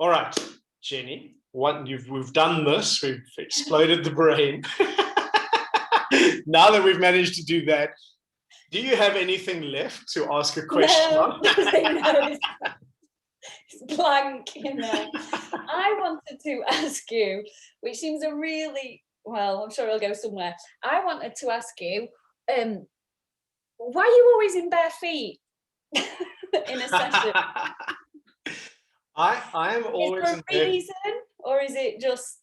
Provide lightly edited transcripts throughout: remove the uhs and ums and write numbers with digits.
All right, Jenny, we've done this. We've exploded the brain. Now that we've managed to do that, do you have anything left to ask a question on? No, it's blank in there. I wanted to ask you, which seems a really, well, I'm sure it'll go somewhere. I wanted to ask you, why are you always in bare feet in a session? I am always is there a reason, or is it just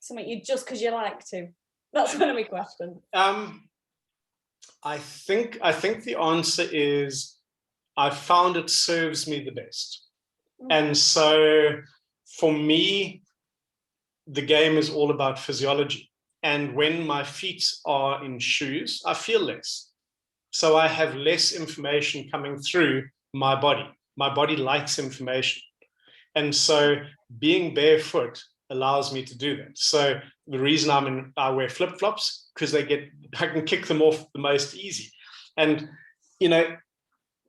something you just because you like to? That's one of my questions. I think the answer is I've found it serves me the best. And so for me, the game is all about physiology. And when my feet are in shoes, I feel less. So I have less information coming through my body. My body likes information. And so being barefoot allows me to do that. So the reason I wear flip-flops, because I can kick them off the most easy. And, you know,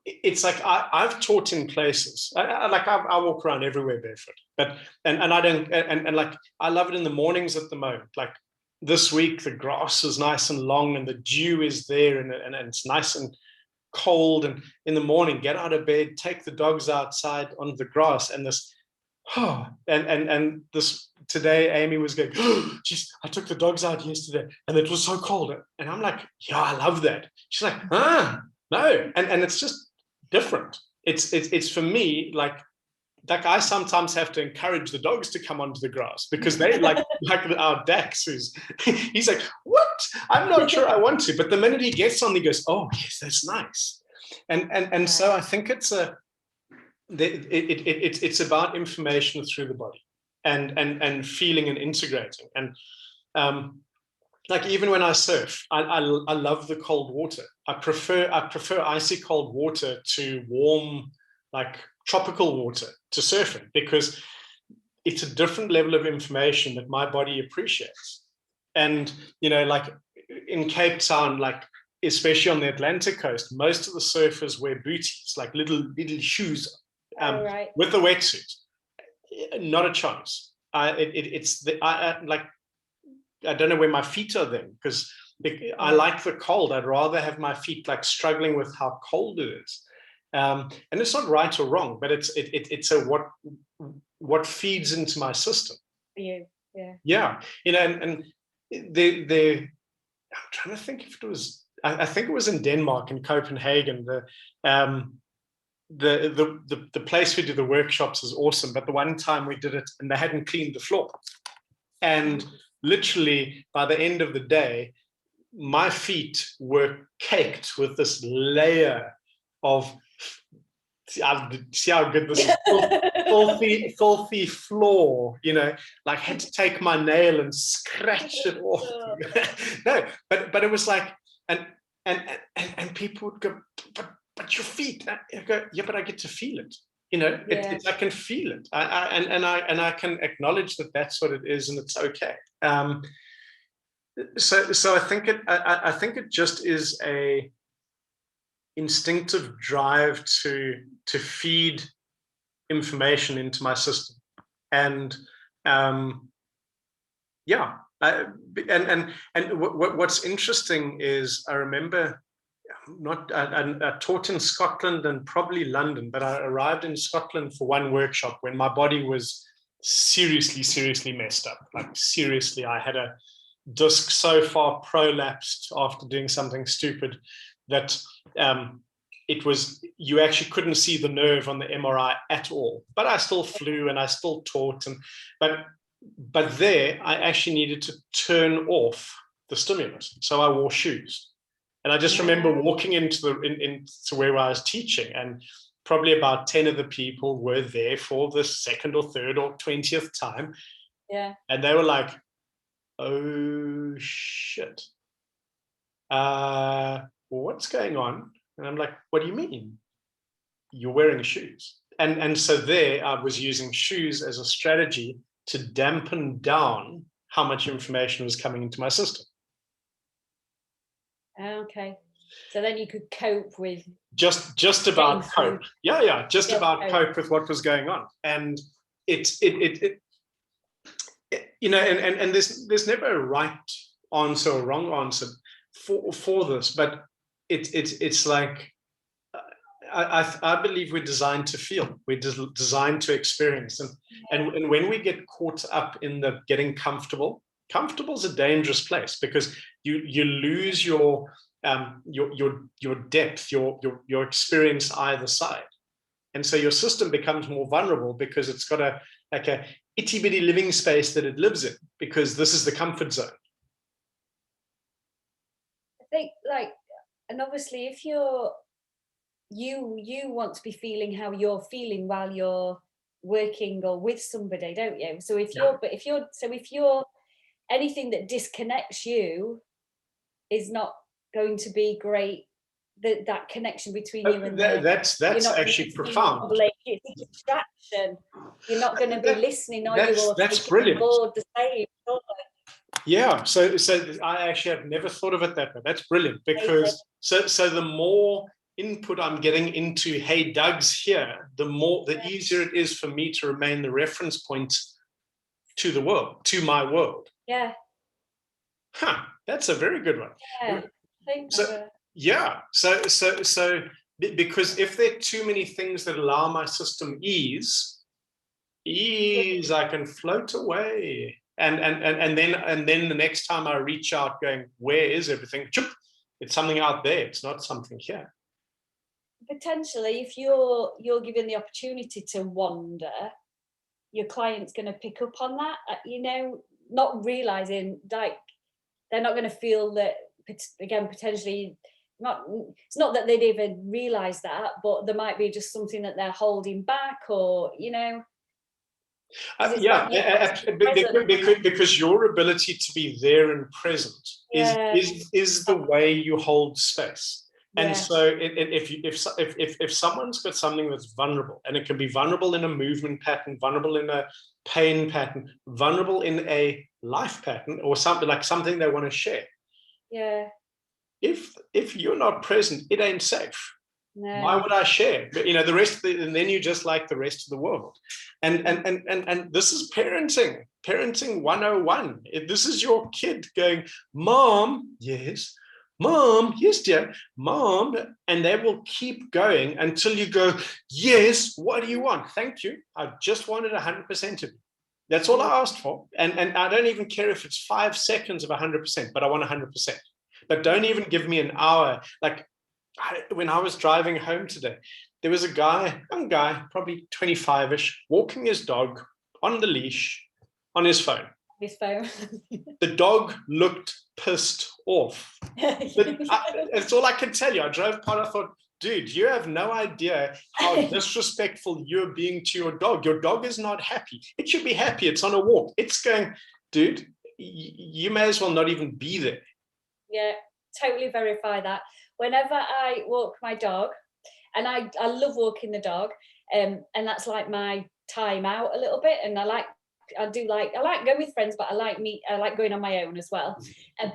it's like I've taught in places. I walk around everywhere barefoot, but I don't and like I love it in the mornings at the moment. Like this week, the grass is nice and long, and the dew is there, and it's nice and cold. And in the morning, get out of bed, take the dogs outside on the grass, and this. And this today, Amy was going, oh, geez, I took the dogs out yesterday, and it was so cold. And I'm like, yeah, I love that. She's like, no, and it's just different. It's for me like I sometimes have to encourage the dogs to come onto the grass because they like our Dax he's like, what? I'm not sure I want to, but the minute he gets on, he goes, oh yes, that's nice. And so I think it's about information through the body and feeling and integrating. And like even when I surf, I love the cold water. I prefer icy cold water to warm, like tropical water to surfing, because it's a different level of information that my body appreciates. And, you know, like in Cape Town, like especially on the Atlantic coast, most of the surfers wear booties, like little shoes with a wetsuit. Not a chance. I don't know where my feet are then, because I like the cold. I'd rather have my feet like struggling with how cold it is. And it's not right or wrong, but it's what feeds into my system. Yeah. Yeah. You know, and I'm trying to think if it was, I think it was in Denmark, in Copenhagen. The place we do the workshops is awesome, but the one time we did it and they hadn't cleaned the floor. And literally by the end of the day, my feet were caked with this layer of, see how good this is, filthy floor, you know, like I had to take my nail and scratch it off. No, but it was like, and people would go, but your feet. I go, yeah, but I get to feel it. You know, I can feel it. I can acknowledge that that's what it is, and it's okay. So I think it just is a instinctive drive to feed information into my system, and what's interesting is I remember. I taught in Scotland and probably London, but I arrived in Scotland for one workshop when my body was seriously messed up. Like seriously, I had a disc so far prolapsed after doing something stupid that you actually couldn't see the nerve on the MRI at all. But I still flew and I still taught, but there I actually needed to turn off the stimulus, so I wore shoes. And I just remember walking into where I was teaching, and probably about 10 of the people were there for the second or third or 20th time. Yeah. And they were like, oh, shit. What's going on? And I'm like, what do you mean? You're wearing shoes. And so there I was using shoes as a strategy to dampen down how much information was coming into my system. Okay, so then you could cope with just about cope. Just about cope with what was going on. And you know, and there's never a right answer or wrong answer for this, but it's like, I believe we're designed to feel, we're designed to experience, and when we get caught up in the getting comfortable is a dangerous place, because you lose your depth, your experience either side, and so your system becomes more vulnerable because it's got a itty bitty living space that it lives in, because this is the comfort zone. I think, like, and obviously if you want to be feeling how you're feeling while you're working or with somebody, don't you? So if you're anything that disconnects you is not going to be great. That connection between you and that's actually profound. It's a distraction. You're not going to be listening, or that's brilliant. Board the same. Yeah, so I actually have never thought of it that way. That's brilliant, because so the more input I'm getting into, hey, Doug's here, the easier it is for me to remain the reference point to the world, to my world. Yeah. That's a very good one. Yeah. So because if there are too many things that allow my system ease, I can float away. And then the next time I reach out going, where is everything? It's something out there. It's not something here. Potentially, if you're given the opportunity to wander, your client's going to pick up on that, you know, not realizing, like, they're not going to feel that, again, potentially it's not that they'd even realize that, but there might be just something that they're holding back, or, you know. Because your ability to be there and present is the way you hold space. And so if someone's got something that's vulnerable, and it can be vulnerable in a movement pattern, vulnerable in a pain pattern, vulnerable in a life pattern, or something they want to share. Yeah. If you're not present, it ain't safe. No. Why would I share? But, you know, the rest and then you just like the rest of the world. And this is parenting 101. If this is your kid going, Mom, yes. Mom, yes, dear, Mom, and they will keep going until you go, yes, what do you want? Thank you. I just wanted 100% of you. That's all I asked for. And I don't even care if it's 5 seconds of 100%, but I want 100%. But don't even give me an hour. Like, when I was driving home today, there was a young guy, probably 25-ish, walking his dog on the leash on his phone. The dog looked pissed off. That's all I can tell you. I drove past, I thought, dude, you have no idea how disrespectful you're being to your dog. Your dog is not happy. It should be happy. It's on a walk. It's going, dude, you may as well not even be there. Yeah, totally verify that. Whenever I walk my dog, and I love walking the dog, and that's like my time out a little bit, and I like going with friends, but I like going on my own as well.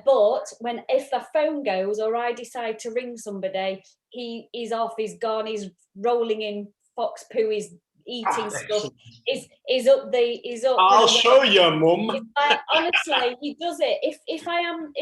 But if the phone goes, or I decide to ring somebody, he's off, he's gone, he's rolling in fox poo, he's eating stuff, he's up. I'll show you, Mum. Honestly, he does it. If I am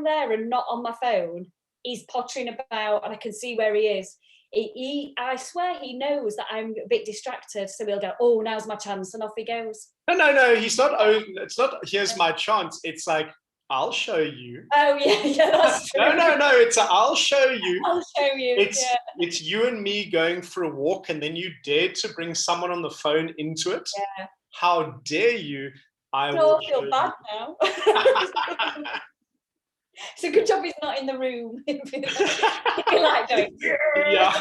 there and not on my phone, he's pottering about, and I can see where he is. I swear he knows that I'm a bit distracted, so he'll go, oh, now's my chance, and off he goes. No, he's not. It's not, here's my chance. It's like, I'll show you. Oh, yeah, that's true. No, it's I'll show you. I'll show you. It's you and me going for a walk, and then you dare to bring someone on the phone into it. Yeah. How dare you? I don't feel bad now. It's a good job he's not in the room. Like going, yeah.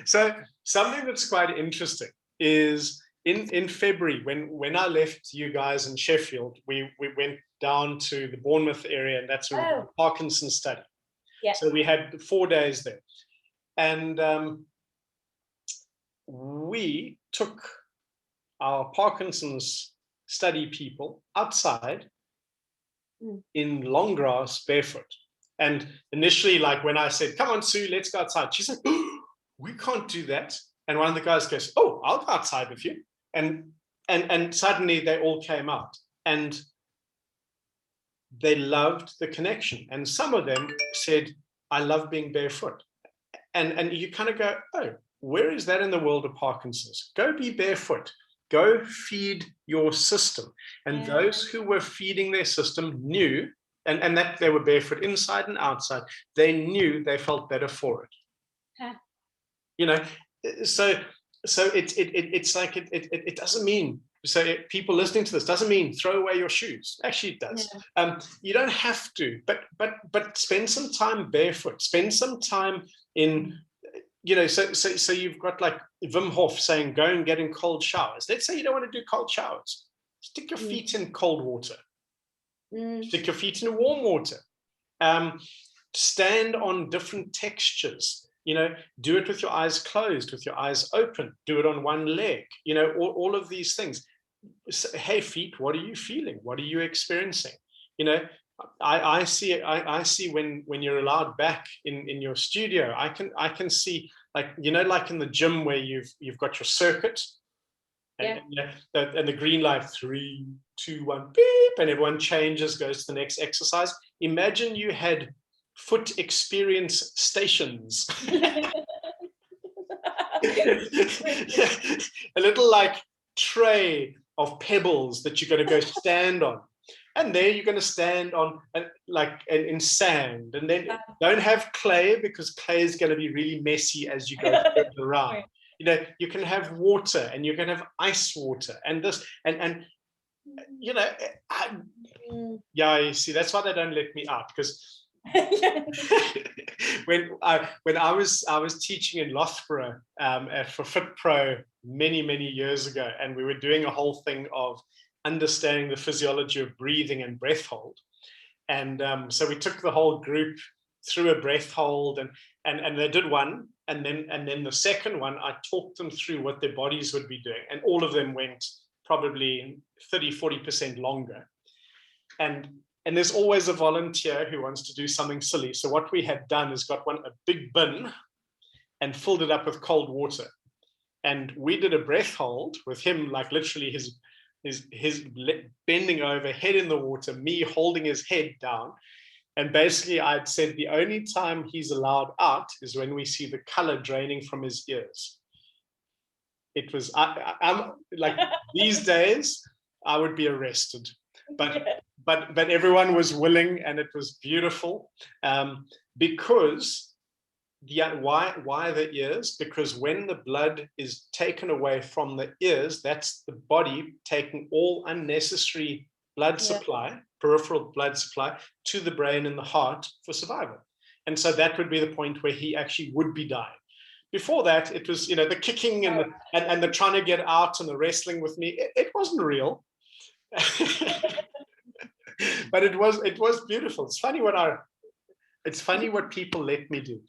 So something that's quite interesting is in February, when I left you guys in Sheffield, we went down to the Bournemouth area, and that's a Parkinson's study. Yeah. So we had 4 days there, and we took our Parkinson's study people outside in long grass, barefoot. And initially, like when I said, come on, Sue, let's go outside, she said, oh, we can't do that. And one of the guys goes, "Oh, I'll go outside with you." And suddenly they all came out, and they loved the connection. And some of them said, "I love being barefoot." And you kind of go, "Oh, where is that in the world of Parkinson's? Go be barefoot. Go feed your system." And those who were feeding their system knew, and that they were barefoot inside and outside, they knew they felt better for it. Huh. You know, so it's like it doesn't mean, so people listening to this, doesn't mean throw away your shoes. Actually, it does. You don't have to, but spend some time barefoot. Spend some time in, you know, so you've got like Wim Hof saying, go and get in cold showers. Let's say you don't want to do cold showers. Stick your feet in cold water. Stick your feet in warm water. Stand on different textures. You know, do it with your eyes closed, with your eyes open. Do it on one leg. You know, all of these things. Hey, feet, what are you feeling? What are you experiencing? You know, I see when you're allowed back in your studio, I can see, like, you know, like in the gym where you've got your circuit, and the green light, 3, 2, 1, beep, and everyone changes, goes to the next exercise. Imagine you had foot experience stations. A little like tray of pebbles that you're going to go stand on, and there you're going to stand on like in sand, and then don't have clay, because clay is going to be really messy as you go around. You know, you can have water, and you can have ice water, and this and you know, yeah, you see, that's why they don't let me out, because when I was teaching in Loughborough for Fit Pro many years ago, and we were doing a whole thing of understanding the physiology of breathing and breath hold, and so we took the whole group through a breath hold, and they did one, and then the second one I talked them through what their bodies would be doing, and all of them went probably 30-40% longer, and there's always a volunteer who wants to do something silly. So what we had done is got a big bin and filled it up with cold water. And we did a breath hold with him, like literally his bending over, head in the water, me holding his head down. And basically I'd said the only time he's allowed out is when we see the color draining from his ears. It was, I'm like, these days I would be arrested. But everyone was willing, and it was beautiful, because why the ears? Because when the blood is taken away from the ears, that's the body taking all unnecessary blood supply, peripheral blood supply, to the brain and the heart for survival. And so that would be the point where he actually would be dying. Before that, it was, you know, the kicking and the trying to get out and the wrestling with me. It wasn't real. But it was beautiful. It's funny what people let me do.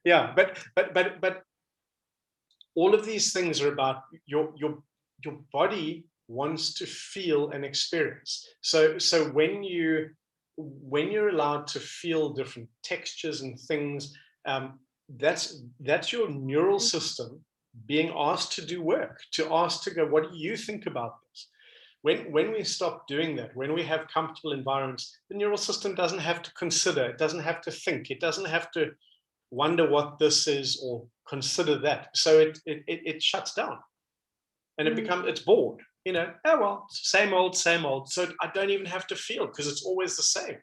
Yeah, but all of these things are about your body wants to feel and experience. So when you're allowed to feel different textures and things, that's your neural system being asked to do work, to go, what do you think about this? When we stop doing that, when we have comfortable environments, the neural system doesn't have to consider, it doesn't have to think, it doesn't have to wonder what this is or consider that. So it shuts down, and it's bored. You know, oh well, same old. So I don't even have to feel, because it's always the same.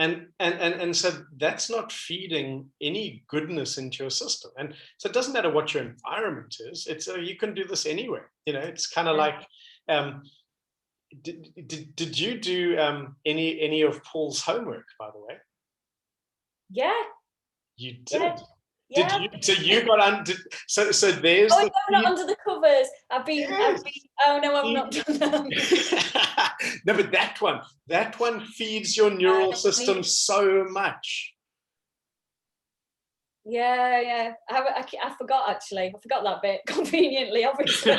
And so that's not feeding any goodness into your system. And so it doesn't matter what your environment is. It's you can do this anywhere. You know, it's kind of like, did you do any of Paul's homework, by the way? Yeah. You did. Yeah. So you got under. So there's. Oh, no, not under the covers. I've been. Oh no, I've not done that. No, but that one feeds your neural system so much. Yeah. I forgot, actually. I forgot that bit conveniently, obviously.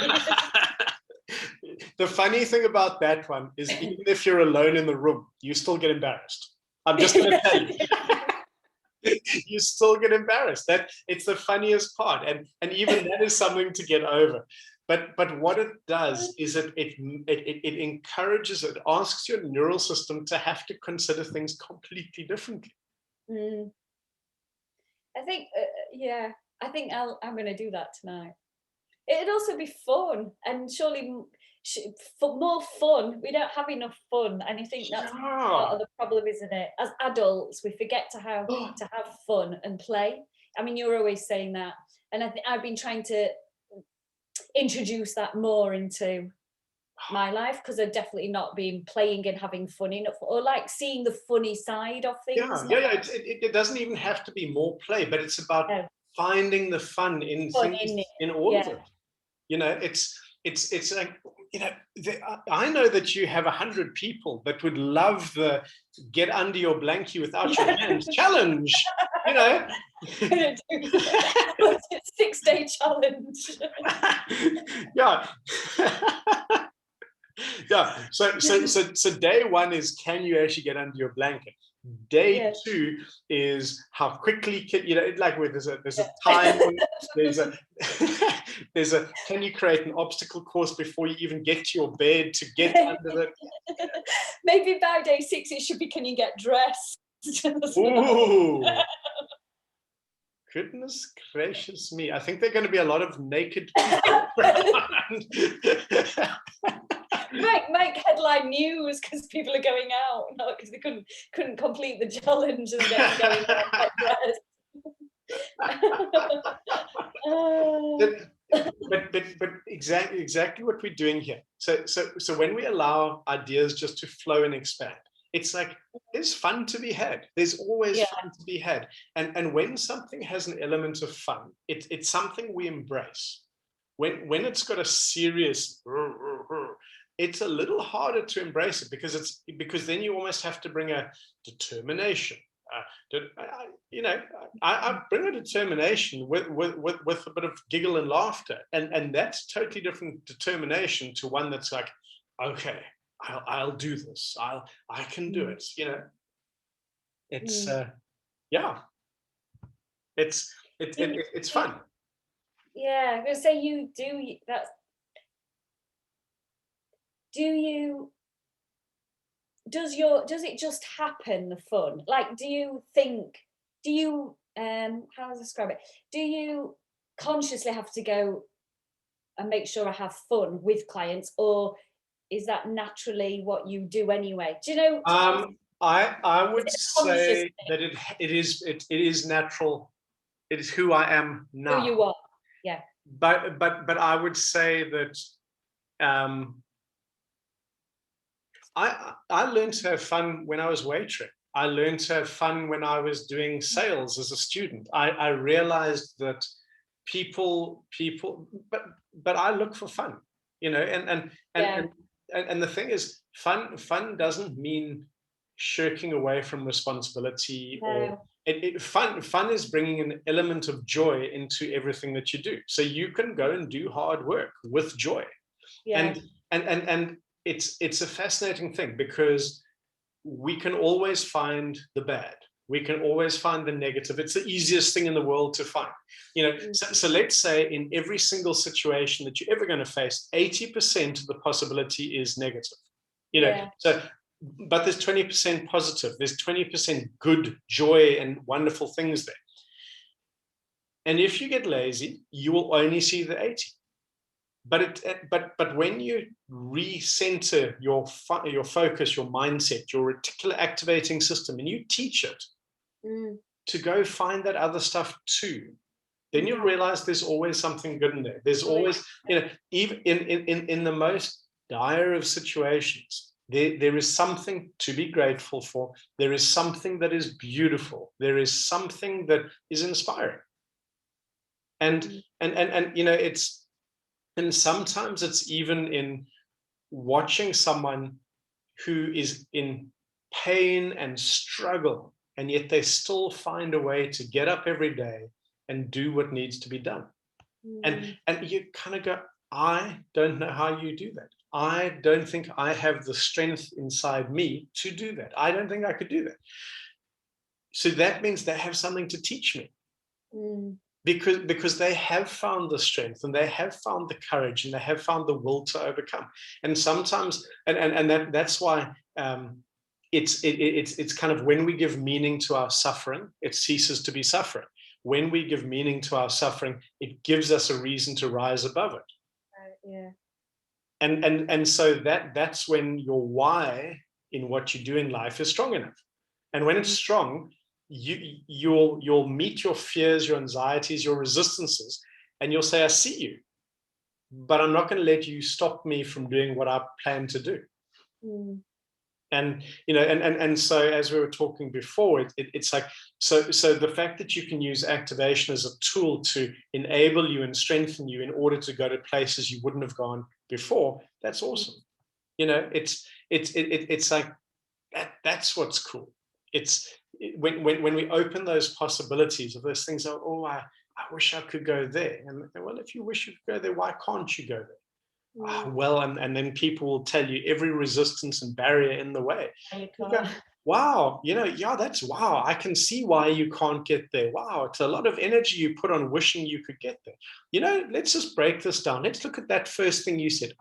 The funny thing about that one is, even if you're alone in the room, you still get embarrassed. I'm just going to tell you. you still get embarrassed. That it's the funniest part, and even that is something to get over. But what it does is it encourages, it asks your neural system to have to consider things completely differently. Mm. I think, yeah, I think I'm going to do that tonight. It'd also be fun, and surely for more fun. We don't have enough fun, and I think that's part Yeah. of the problem, isn't it? As adults, we forget to have fun and play. I mean, you're always saying that, and I think I've been trying to introduce that more into my life, because I've definitely not been playing and having fun enough, or like seeing the funny side of things. Yeah. It doesn't even have to be more play, but it's about No, finding the fun in fun things, in it. in all of Yeah. it. You know, it's like, you know, I know that you have 100 people that would love the get under your blankie without your hands challenge. You know, 6-day challenge. yeah. Yeah. So day one is, can you actually get under your blanket? Day two is how quickly can, you know, like where there's a time, there's a there's a, can you create an obstacle course before you even get to your bed to get under it? Maybe by day 6 it should be, can you get dressed? Ooh. Goodness gracious me. I think there are going to be a lot of naked people around. Make headline news because people are going out, not because they couldn't complete the challenge and then going out but exactly what we're doing here. So when we allow ideas just to flow and expand, it's like there's fun to be had. There's always fun to be had. And when something has an element of fun, it's something we embrace. When it's got a serious, it's a little harder to embrace it, because then you almost have to bring a determination. I bring a determination with a bit of giggle and laughter, and that's totally different determination to one that's like, okay, I'll do this. I can do it. You know, it's yeah, it's fun. Yeah, I'm gonna say you do that. Does it just happen, the fun? Like, do you how to describe it? Do you consciously have to go and make sure I have fun with clients, or is that naturally what you do anyway? Do you know? I would say that it is natural. It is who I am now. Who you are, yeah. But I would say that I learned to have fun when I was waitering. I learned to have fun when I was doing sales as a student. I realized that people, but I look for fun, you know, and the thing is, fun doesn't mean shirking away from responsibility, or fun is bringing an element of joy into everything that you do. So you can go and do hard work with joy. And it's a fascinating thing, because we can always find the bad. We can always find the negative. It's the easiest thing in the world to find. You know, so let's say in every single situation that you're ever going to face, 80% of the possibility is negative. You know, so but there's 20% positive. There's 20% good, joy, and wonderful things there. And if you get lazy, you will only see the 80. But when you recenter your focus, your mindset, your reticular activating system, and you teach it to go find that other stuff too, then you'll realize there's always something good in there. There's always, you know, even in the most dire of situations, there is something to be grateful for. There is something that is beautiful. There is something that is inspiring. And you know, and sometimes it's even in watching someone who is in pain and struggle, and yet they still find a way to get up every day and do what needs to be done. And you kind of go, I don't know how you do that. I don't think I have the strength inside me to do that. I don't think I could do that. So that means they have something to teach me. Because they have found the strength, and they have found the courage, and they have found the will to overcome. And sometimes, that's why it's kind of, when we give meaning to our suffering, it ceases to be suffering. When we give meaning to our suffering, it gives us a reason to rise above it. Yeah. And so that's when your why in what you do in life is strong enough. And when it's strong, you'll meet your fears, your anxieties, your resistances, and you'll say, I see you, but I'm not going to let you stop me from doing what I plan to do. And so, as we were talking before, it's like, so the fact that you can use activation as a tool to enable you and strengthen you in order to go to places you wouldn't have gone before, that's awesome. It's like that's what's cool. It's when we open those possibilities of those things. I wish I could go there. And well, if you wish you could go there, why can't you go there? Well, and then people will tell you every resistance and barrier in the way. You go, wow, that's wow. I can see why you can't get there. Wow, it's a lot of energy you put on wishing you could get there. Let's just break this down. Let's look at that first thing you said.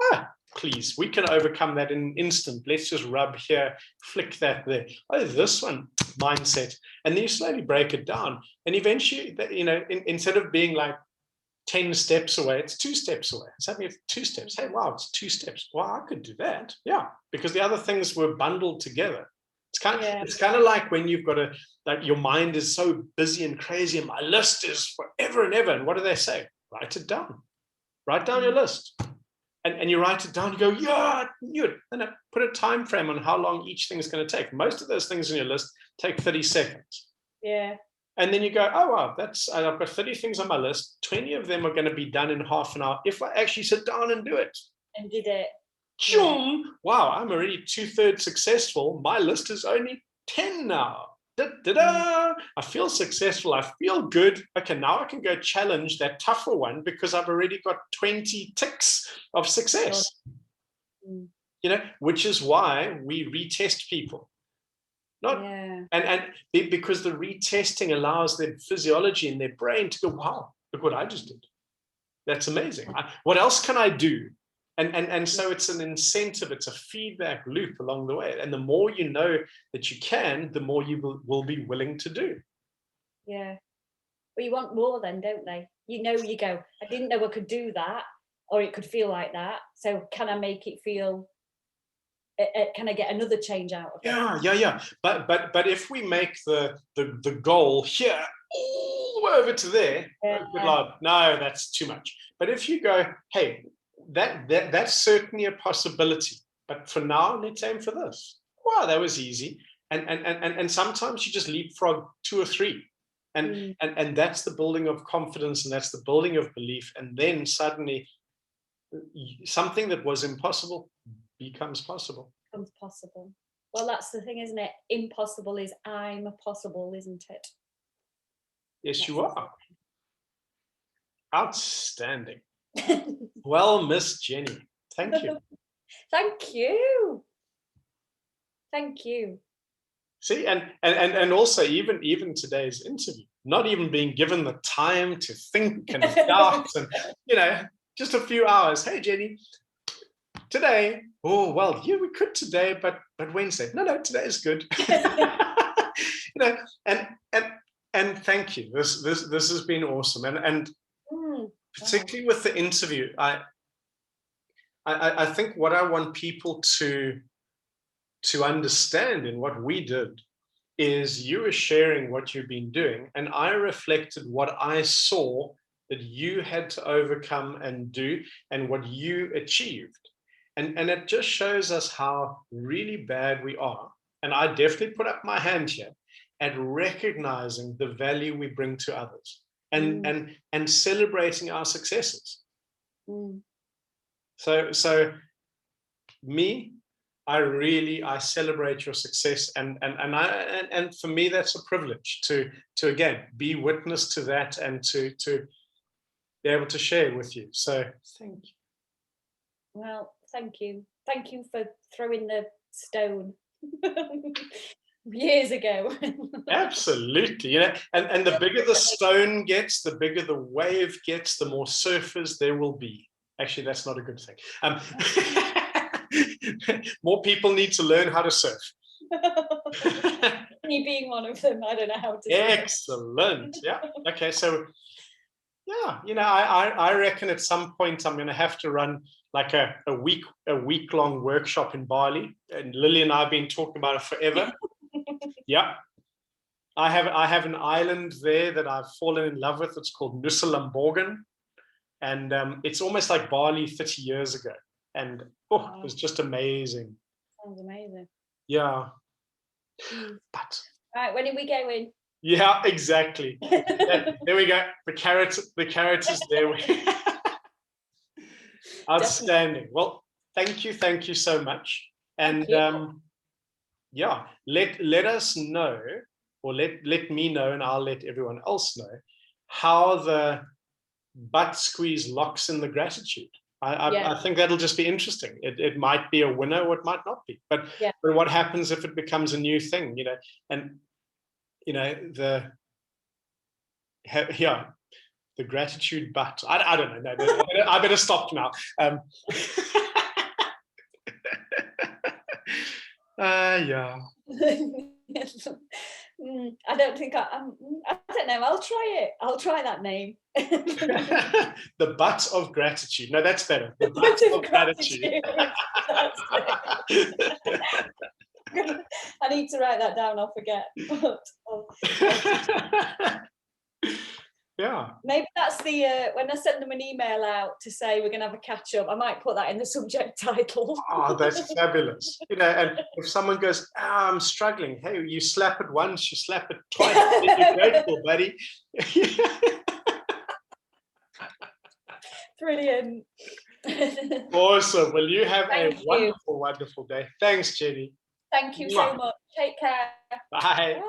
Please, we can overcome that in an instant. Let's just rub here, flick that there. Oh, this one, mindset. And then you slowly break it down. And eventually, instead of being like 10 steps away, it's 2 steps away. Suddenly it's 2 steps. Hey, wow, it's 2 steps. Wow, I could do that. Yeah, because the other things were bundled together. It's kind of like when you've got your mind is so busy and crazy, and my list is forever and ever. And what do they say? Write it down. Write down your list. And you write it down, you go, yeah, I knew it. Then I put a time frame on how long each thing is going to take. Most of those things in your list take 30 seconds. Yeah. And then you go, oh, wow, I've got 30 things on my list. 20 of them are going to be done in half an hour if I actually sit down and do it. And did it. Yeah. Wow, I'm already 2/3 successful. My list is only 10 now. Da-da-da. I feel successful. I feel good. Okay, now I can go challenge that tougher one because I've already got 20 ticks of success. Which is why we retest people. And because the retesting allows their physiology in their brain to go, wow, look what I just did. That's amazing. What else can I do? And so it's an incentive, it's a feedback loop along the way. And the more you know that you can, the more you will be willing to do. Yeah. Well, you want more then, don't they? You go, I didn't know I could do that, or it could feel like that. So can I make it feel, can I get another change out of it? Yeah. But if we make the goal here all the way over to there, good Lord, no, that's too much. But if you go, hey, that's certainly a possibility. But for now, let's aim for this. Wow, that was easy. And sometimes you just leapfrog 2 or 3. And that's the building of confidence, and that's the building of belief. And then suddenly something that was impossible becomes possible. Becomes possible. Well, that's the thing, isn't it? Impossible is I'm possible, isn't it? Yes, you are. Outstanding. Well, Miss Jeni, thank you. Thank you. Thank you. See, and also even today's interview, not even being given the time to think and doubt and, just a few hours. Hey, Jeni, today, oh, well, yeah, we could today, but Wednesday. No, today is good. And thank you. This has been awesome. And particularly with the interview, I think what I want people to understand in what we did is you were sharing what you've been doing, and I reflected what I saw that you had to overcome and do and what you achieved. And it just shows us how really bad we are. And I definitely put up my hand here at recognizing the value we bring to others and celebrating our successes. So me, I celebrate your success, and for me that's a privilege to again be witness to that and to be able to share with you. So thank you. Well, thank you for throwing the stone. years ago. Absolutely, and the bigger the stone gets, the bigger the wave gets, the more surfers there will be. Actually, that's not a good thing. More people need to learn how to surf. Me being one of them, I don't know how to surf. Excellent. Yeah. Okay. So, yeah, I reckon at some point I'm going to have to run like a week long workshop in Bali, and Lily and I have been talking about it forever. Yeah. I have an island there that I've fallen in love with. It's called Nusa Lembongan, and it's almost like Bali 30 years ago, and it was just amazing. Sounds amazing. Yeah. But right, when are we going? Yeah, exactly. There we go. The carrot is there. Outstanding. Definitely. Well, thank you so much. And yeah, let us know, or let me know, and I'll let everyone else know how the butt squeeze locks in the gratitude. I think that'll just be interesting. It might be a winner, or it might not be. But what happens if it becomes a new thing? And the gratitude butt. I don't know. No, I better stop now. Yeah. I don't think I don't know. I'll try it. I'll try that name. The butt of gratitude. No, that's better. The butt of gratitude. I need to write that down. I'll forget. Yeah. Maybe that's the when I send them an email out to say we're going to have a catch up, I might put that in the subject title. Oh, that's fabulous. And if someone goes, I'm struggling, hey, you slap it once, you slap it twice, you're grateful, buddy. Brilliant. Awesome. Well, you have a wonderful, wonderful day. Thanks, Jeni. Thank you so much. Take care. Bye.